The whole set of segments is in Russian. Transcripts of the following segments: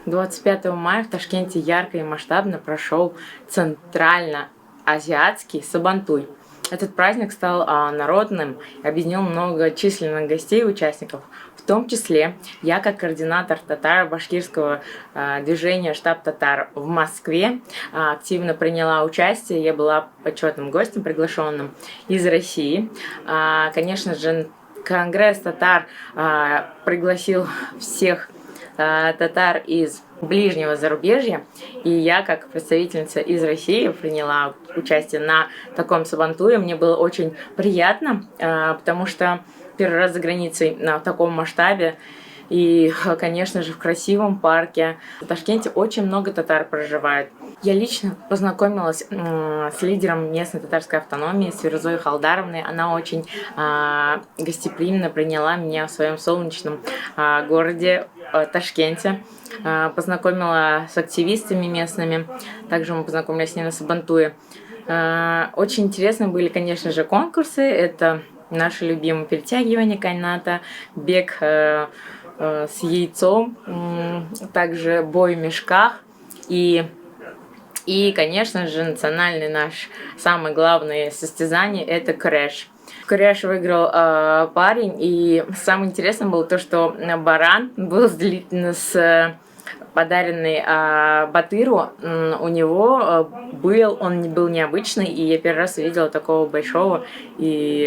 25 мая в Ташкенте ярко и масштабно прошел Центрально-Азиатский Сабантуй. Этот праздник стал народным и объединил многочисленных гостей и участников. В том числе я, как координатор татаро-башкирского движения «Штаб татар» в Москве, активно приняла участие. Я была почетным гостем, приглашенным из России. Конечно же, Конгресс татар пригласил всех татар из ближнего зарубежья, и я, как представительница из России, приняла участие на таком сабантуе. Мне было очень приятно, потому что первый раз за границей в таком масштабе, и, конечно же, в красивом парке. В Ташкенте очень много татар проживает. Я лично познакомилась с лидером местной татарской автономии, с Фирузой Халдаровной. Она очень гостеприимно приняла меня в своем солнечном городе Ташкенте. Познакомила с активистами местными. Также мы познакомились с ней на Сабантуе. Очень интересны были, конечно же, конкурсы. Это наши любимые перетягивания каната, бег с яйцом, также бой в мешках и, конечно же, национальный наш самое главное состязание – это крэш. Крэш выиграл парень, и самое интересное было то, что баран был подаренный Батыру. У него он был необычный, и я первый раз увидела такого большого и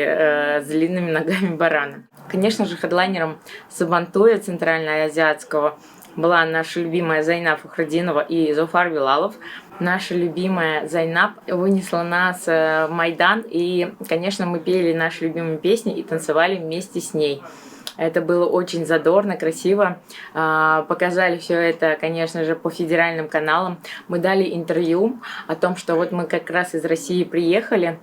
с длинными ногами барана. Конечно же, хедлайнером Сабантуя Центральноазиатского была наша любимая Зайнаб Фахрудинова и Зуфар Билалов. Наша любимая Зайнаб вынесла нас в Майдан, и, конечно, мы пели наши любимые песни и танцевали вместе с ней. Это было очень задорно, красиво. Показали все это, конечно же, по федеральным каналам. Мы дали интервью о том, что вот мы как раз из России приехали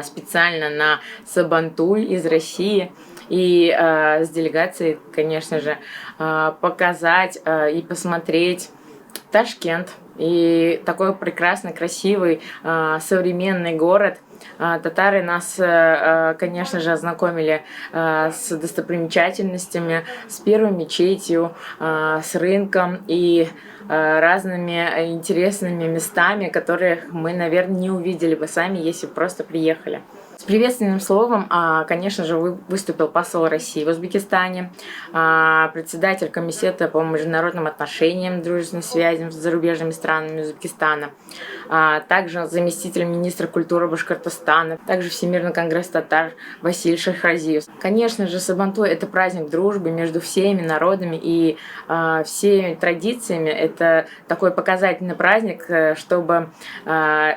специально на Сабантуй из России. И с делегацией, конечно же, показать и посмотреть Ташкент. И такой прекрасный, красивый, современный город. Татары нас, конечно же, ознакомили с достопримечательностями, с первой мечетью, с рынком и разными интересными местами, которых мы, наверное, не увидели бы сами, если бы просто приехали. С приветственным словом, конечно же, выступил посол России в Узбекистане, председатель комитета по международным отношениям, дружественным связям с зарубежными странами Узбекистана, также заместитель министра культуры Башкортостана, также Всемирный конгресс татар Василий Шахразиев. Конечно же, Сабантуй – это праздник дружбы между всеми народами и всеми традициями. Это такой показательный праздник, чтобы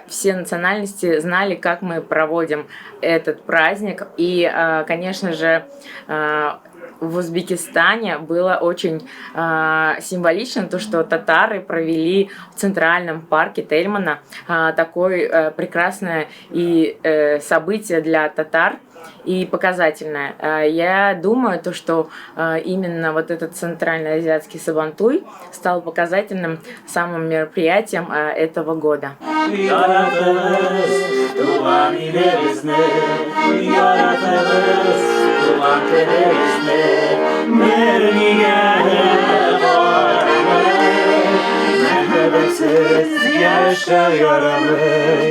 все национальности знали, как мы проводим этот праздник. И, конечно же, в Узбекистане было очень символично то, что татары провели в центральном парке Тельмана такое прекрасное событие для татар и показательное. Я думаю, то, что именно вот этот центральноазиатский Сабантуй стал показательным самым мероприятием этого года. Yaşa yaramay,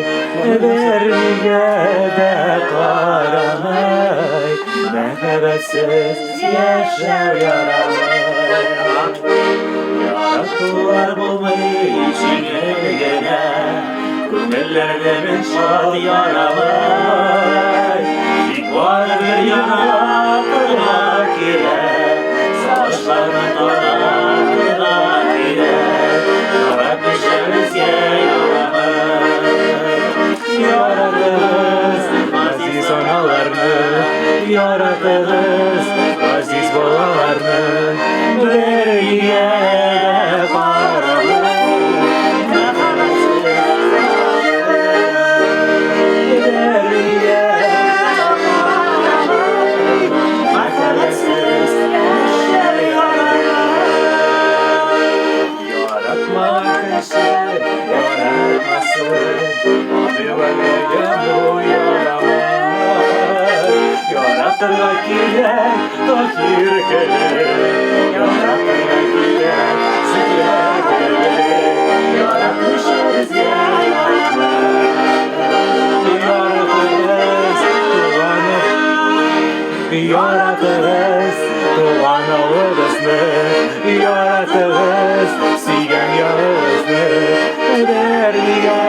vermeye de karamay. Mehabetsiz yaşa yaramay. Yarattılar bulmayı içine gene, gönüllerde bir şad yaramay. Var bir yana kırmak ile, savaşlardan kırmak ile. Yaradınız aziz analarını, yaradınız aziz balalarını, veriye paralı. Tahir gelir, yaratır gelir, zikre yağız, suygan yağızdır, derdiga